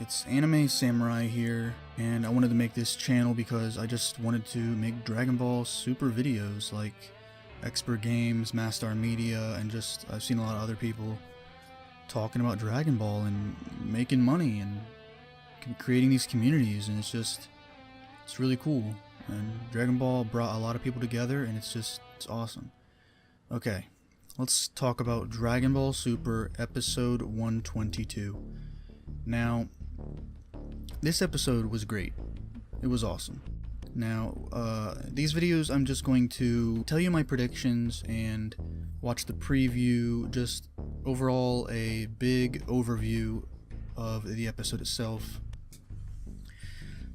it's Anime Samurai here, and I wanted to make this channel because I just wanted to make Dragon Ball Super videos like Expert Games, Mastar Media, and just I've seen a lot of other people talking about Dragon Ball and making money and creating these communities, and it's really cool. And Dragon Ball brought a lot of people together, and it's awesome. Okay, let's talk about Dragon Ball Super episode 122. Now, this episode was great. It was awesome. Now, these videos I'm just going to tell you my predictions and watch the preview, just overall a big overview of the episode itself.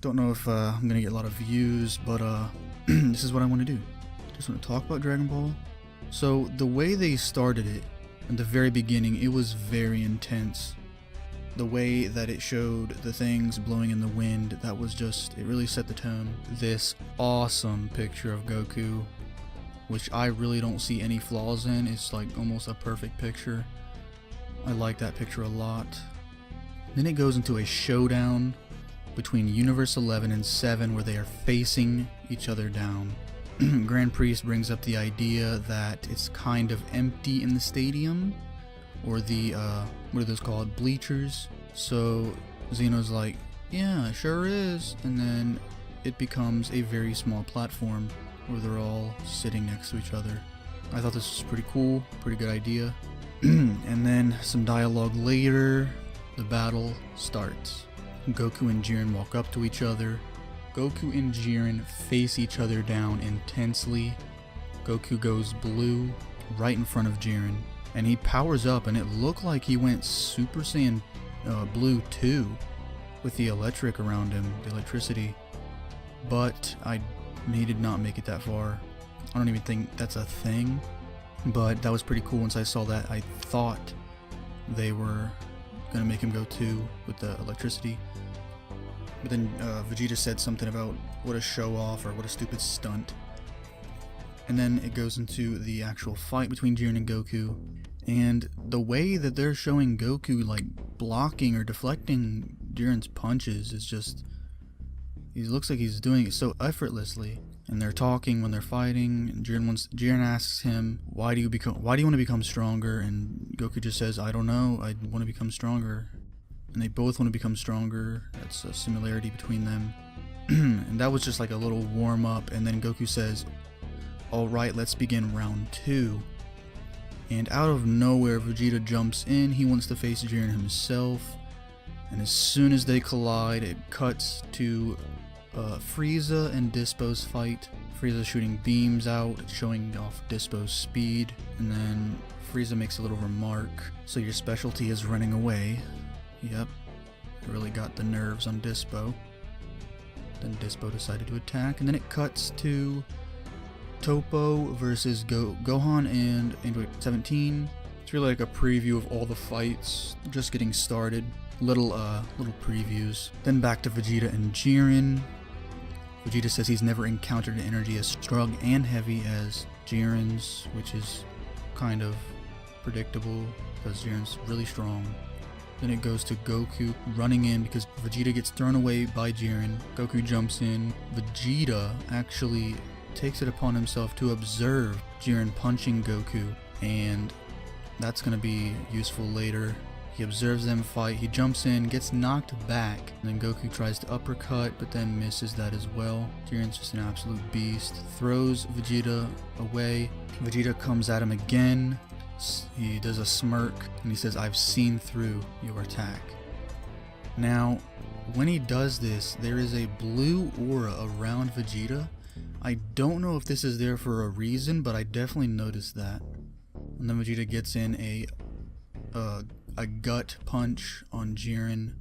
Don't know if I'm gonna get a lot of views, but this is what I want to do. Just want to talk about Dragon Ball. So the way they started it in the very beginning, it was very intense. The way that it showed the things blowing in the wind, that was just, it really set the tone. This awesome picture of Goku, which I really don't see any flaws in. It's like almost a perfect picture. I like that picture a lot. Then it goes into a showdown between Universe 11 and 7 where they are facing each other down. Grand Priest brings up the idea that it's kind of empty in the stadium, or the what are those called, bleachers. So Xeno's like, yeah, it sure is, and then it becomes a very small platform where they're all sitting next to each other. I thought this was pretty cool, pretty good idea. And then some dialogue later, the battle starts. Goku and Jiren walk up to each other. Goku and Jiren face each other down intensely. Goku goes blue right in front of Jiren, and he powers up, and it looked like he went Super Saiyan Blue 2 with the electric around him, the electricity. But he did not make it that far. I don't even think that's a thing, but that was pretty cool. Once I saw that, I thought they were gonna make him go 2 with the electricity. But then Vegeta said something about what a show off or what a stupid stunt. And then it goes into the actual fight between Jiren and Goku. And the way that they're showing Goku like blocking or deflecting Jiren's punches is just, he looks like he's doing it so effortlessly. And they're talking when they're fighting, and Jiren asks him, why do you want to become stronger? And Goku just says, I don't know, I want to become stronger. And they both want to become stronger. That's a similarity between them. And that was just like a little warm up, and then Goku says, alright, let's begin round 2. And out of nowhere, Vegeta jumps in. He wants to face Jiren himself. And as soon as they collide, it cuts to Frieza and Dispo's fight. Frieza shooting beams out, showing off Dispo's speed. And then Frieza makes a little remark. So your specialty is running away. Yep, it really got the nerves on Dispo. Then Dispo decided to attack, and then it cuts to Topo versus Gohan and Android 17. It's really like a preview of all the fights, just getting started. Little previews. Then back to Vegeta and Jiren. Vegeta says he's never encountered an energy as strong and heavy as Jiren's, which is kind of predictable because Jiren's really strong. Then it goes to Goku running in because Vegeta gets thrown away by Jiren. Goku jumps in. Vegeta actually takes it upon himself to observe Jiren punching Goku, and that's going to be useful later. He observes them fight, he jumps in, gets knocked back, and then Goku tries to uppercut but then misses that as well. Jiren's just an absolute beast. Throws Vegeta away. Vegeta comes at him again. He does a smirk and he says, I've seen through your attack. Now, when he does this, there is a blue aura around Vegeta. I don't know if this is there for a reason, but I definitely noticed that. And then Vegeta gets in a gut punch on Jiren.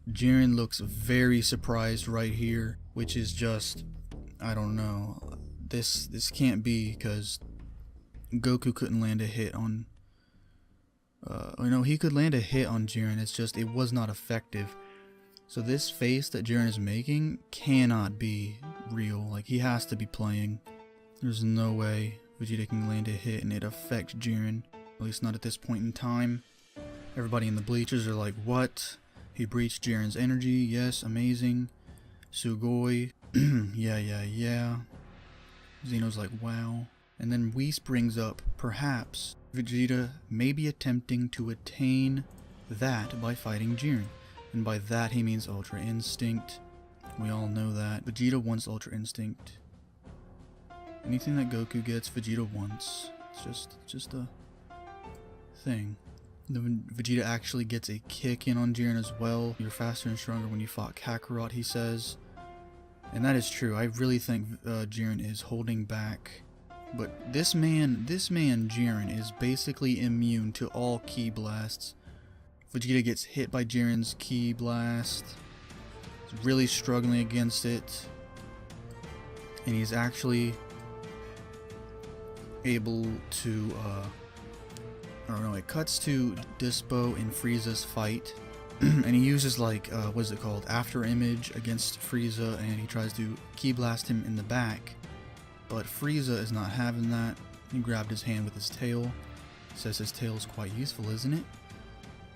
Jiren looks very surprised right here, which is just, I don't know. This can't be, because Goku couldn't land a hit on he could land a hit on Jiren, it's just it was not effective. So this face that Jiren is making cannot be real. Like, he has to be playing. There's no way Vegeta can land a hit and it affects Jiren, at least not at this point in time. Everybody in the bleachers are like, what? He breached Jiren's energy. Yes, amazing. Sugoi. Yeah. Xeno's like, wow. And then Whis brings up, perhaps Vegeta may be attempting to attain that by fighting Jiren. And by that he means Ultra Instinct. We all know that. Vegeta wants Ultra Instinct. Anything that Goku gets, Vegeta wants. It's just a thing. Vegeta actually gets a kick in on Jiren as well. You're faster and stronger when you fought Kakarot, he says. And that is true. I really think Jiren is holding back. But this man Jiren is basically immune to all ki blasts. Vegeta gets hit by Jiren's ki blast. He's really struggling against it. And he's actually able to, I don't know, it cuts to Dispo and Frieza's fight. And he uses like, what is it called? After image against Frieza, and he tries to ki blast him in the back. But Frieza is not having that. He grabbed his hand with his tail. Says his tail is quite useful, isn't it?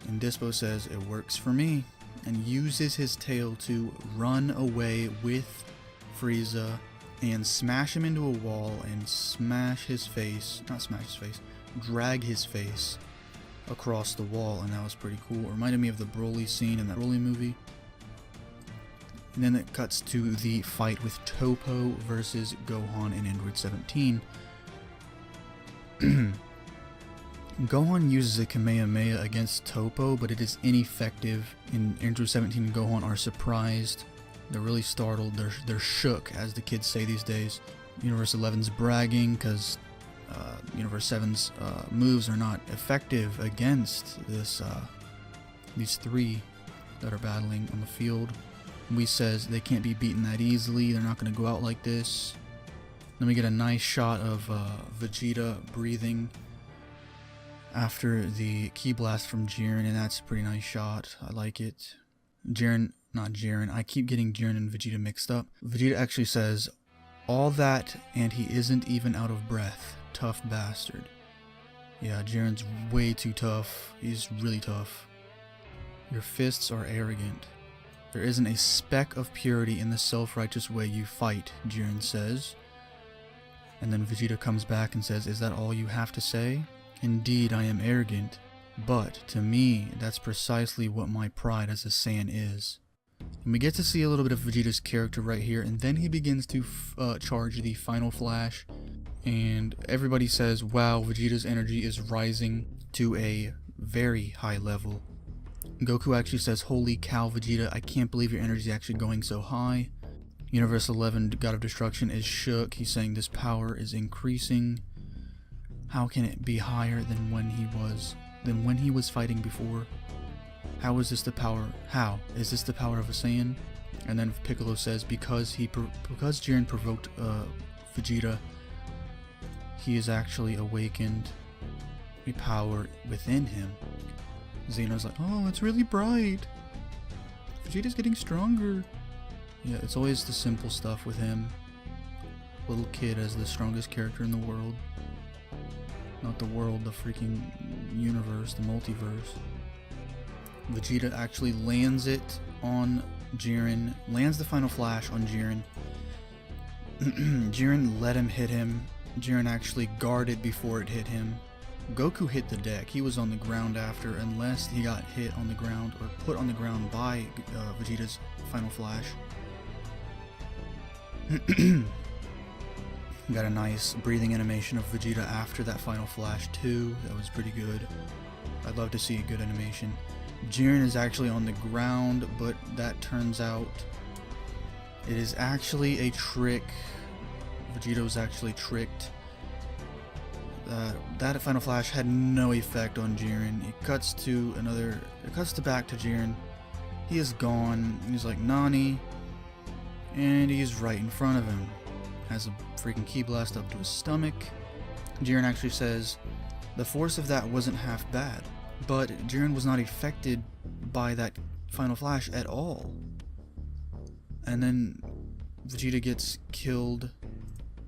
And Dispo says, it works for me. And uses his tail to run away with Frieza and smash him into a wall and drag his face across the wall, and that was pretty cool. It reminded me of the Broly scene in that Broly movie. And then it cuts to the fight with Toppo versus Gohan and Android 17. Gohan uses a Kamehameha against Toppo, but it is ineffective, and Android 17 and Gohan are surprised. They're really startled. They're shook, as the kids say these days. Universe 11's bragging because Universe 7's moves are not effective against these three that are battling on the field. Whis says they can't be beaten that easily. They're not going to go out like this. Then we get a nice shot of Vegeta breathing after the ki blast from Jiren, and that's a pretty nice shot. I like it. Not Jiren. I keep getting Jiren and Vegeta mixed up. Vegeta actually says, all that and he isn't even out of breath. Tough bastard. Yeah, Jiren's way too tough. He's really tough. Your fists are arrogant. There isn't a speck of purity in the self-righteous way you fight, Jiren says. And then Vegeta comes back and says, is that all you have to say? Indeed, I am arrogant. But, to me, that's precisely what my pride as a Saiyan is. And we get to see a little bit of Vegeta's character right here, and then he begins to charge the Final Flash. And everybody says, wow, Vegeta's energy is rising to a very high level. Goku actually says, holy cow, Vegeta, I can't believe your energy is actually going so high. Universe 11, God of Destruction, is shook. He's saying this power is increasing. How can it be higher than when he was fighting before? How is this the power? How is this the power of a Saiyan? And then Piccolo says, because Jiren provoked Vegeta, he has actually awakened a power within him. Xeno's like, oh, it's really bright. Vegeta's getting stronger. Yeah, it's always the simple stuff with him. Little kid as the strongest character in the world. Not the world, the freaking universe, the multiverse. Vegeta actually lands it on Jiren, lands the Final Flash on Jiren. Jiren let him hit him. Jiren actually guarded before it hit him. Goku hit the deck. He was on the ground after, unless he got hit on the ground or put on the ground by Vegeta's Final Flash. Got a nice breathing animation of Vegeta after that Final Flash too. That was pretty good. I'd love to see a good animation. Jiren is actually on the ground, but that turns out it is actually a trick. Vegeta was actually tricked. That Final Flash had no effect on Jiren. It cuts back to Jiren. He is gone. He's like, Nani. And he's right in front of him. Has a freaking ki blast up to his stomach. Jiren actually says, the force of that wasn't half bad. But Jiren was not affected by that Final Flash at all. And then Vegeta gets killed.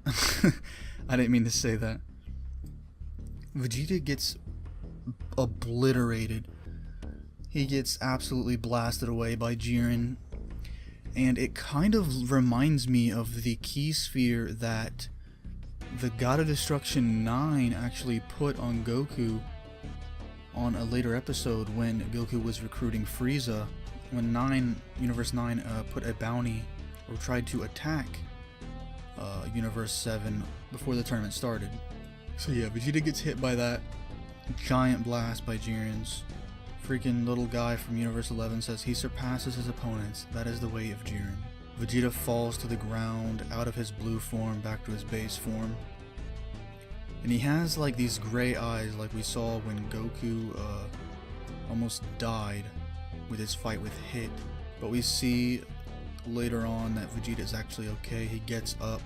I didn't mean to say that. Vegeta gets obliterated. he gets absolutely blasted away by Jiren. And it kind of reminds me of the key sphere that the God of Destruction 9 actually put on Goku on a later episode when Goku was recruiting Frieza. When Universe 9 put a bounty or tried to attack Universe 7 before the tournament started. So yeah, Vegeta gets hit by that giant blast by Jiren's. Freaking little guy from Universe 11 says he surpasses his opponents. That is the way of Jiren. Vegeta falls to the ground out of his blue form back to his base form. And he has like these gray eyes like we saw when Goku almost died with his fight with Hit. But we see later on that Vegeta is actually okay. He gets up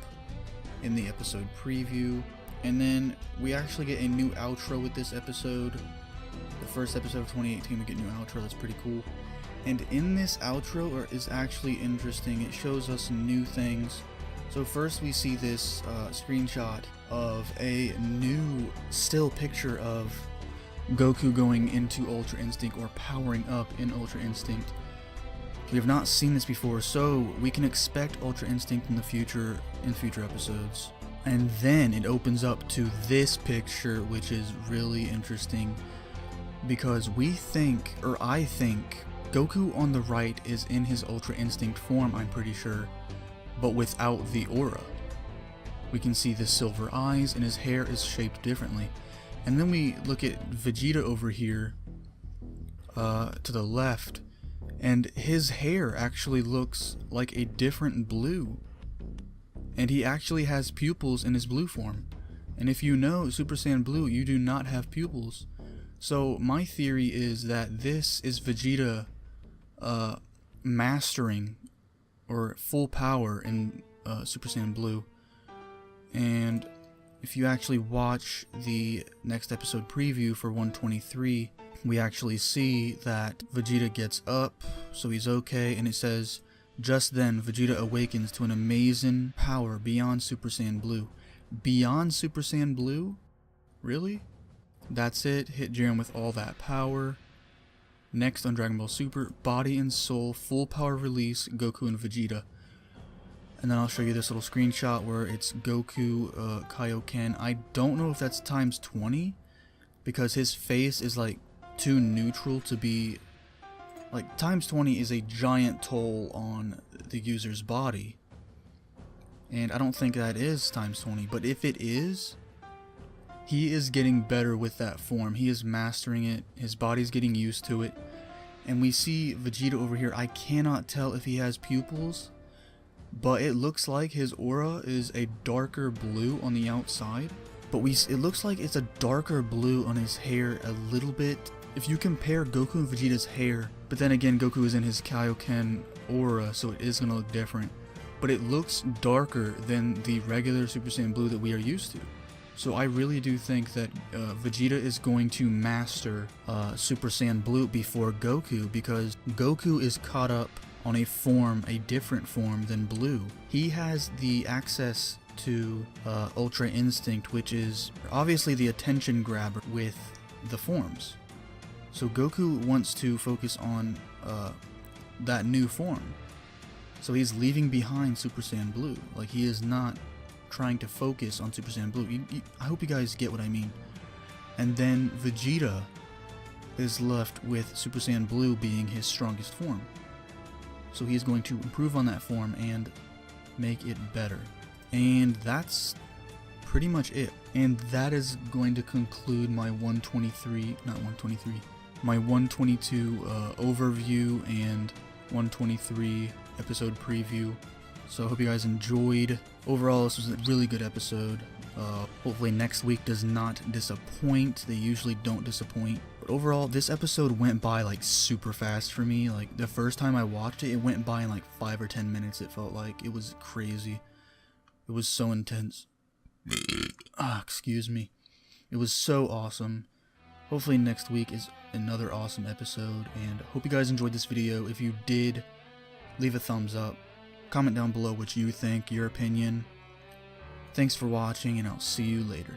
in the episode preview. And then we actually get a new outro with this episode. The first episode of 2018, we get a new outro. That's pretty cool. And in this outro is actually interesting. It shows us new things. So first we see this screenshot of a new still picture of Goku going into Ultra Instinct or powering up in Ultra Instinct. We have not seen this before, so we can expect Ultra Instinct in future episodes. And then it opens up to this picture, which is really interesting because we think, or I think, Goku on the right is in his Ultra Instinct form, I'm pretty sure, but without the aura. We can see the silver eyes and his hair is shaped differently. And then we look at Vegeta over here to the left, and his hair actually looks like a different blue. And he actually has pupils in his blue form. And if you know Super Saiyan Blue, you do not have pupils. So my theory is that this is Vegeta mastering or full power in Super Saiyan Blue. And if you actually watch the next episode preview for 123, we actually see that Vegeta gets up, so he's okay, and it says, just then Vegeta awakens to an amazing power beyond Super Saiyan Blue. Beyond Super Saiyan Blue? Really? That's it, hit Jiren with all that power. Next on Dragonball Super, Body and Soul, full power release, Goku and Vegeta. And then I'll show you this little screenshot where it's Goku Kaioken. I don't know if that's times 20, because his face is like too neutral to be, like times 20 is a giant toll on the user's body. And I don't think that is times 20, but if it is, he is getting better with that form. He is mastering it, his body's getting used to it. And we see Vegeta over here. I cannot tell if he has pupils, but it looks like his aura is a darker blue on the outside. But it looks like it's a darker blue on his hair a little bit. If you compare Goku and Vegeta's hair, but then again Goku is in his Kaioken aura, so it is going to look different. But it looks darker than the regular Super Saiyan Blue that we are used to. So I really do think that Vegeta is going to master Super Saiyan Blue before Goku, because Goku is caught up on a form, a different form than Blue. He has the access to Ultra Instinct, which is obviously the attention grabber with the forms. So Goku wants to focus on that new form. So he's leaving behind Super Saiyan Blue. Like, he is not trying to focus on Super Saiyan Blue. I hope you guys get what I mean. And then Vegeta is left with Super Saiyan Blue being his strongest form. So he is going to improve on that form and make it better. And that's pretty much it. And that is going to conclude my my 122 overview and 123 episode preview. So I hope you guys enjoyed. Overall, this was a really good episode. Hopefully next week does not disappoint. They usually don't disappoint. But overall, this episode went by like super fast for me. Like, the first time I watched it, it went by in like 5 or 10 minutes, it felt like. It was crazy. It was so intense. Excuse me. It was so awesome. Hopefully next week is another awesome episode, and hope you guys enjoyed this video. If you did, leave a thumbs up. Comment down below what you think, your opinion. Thanks for watching, and I'll see you later.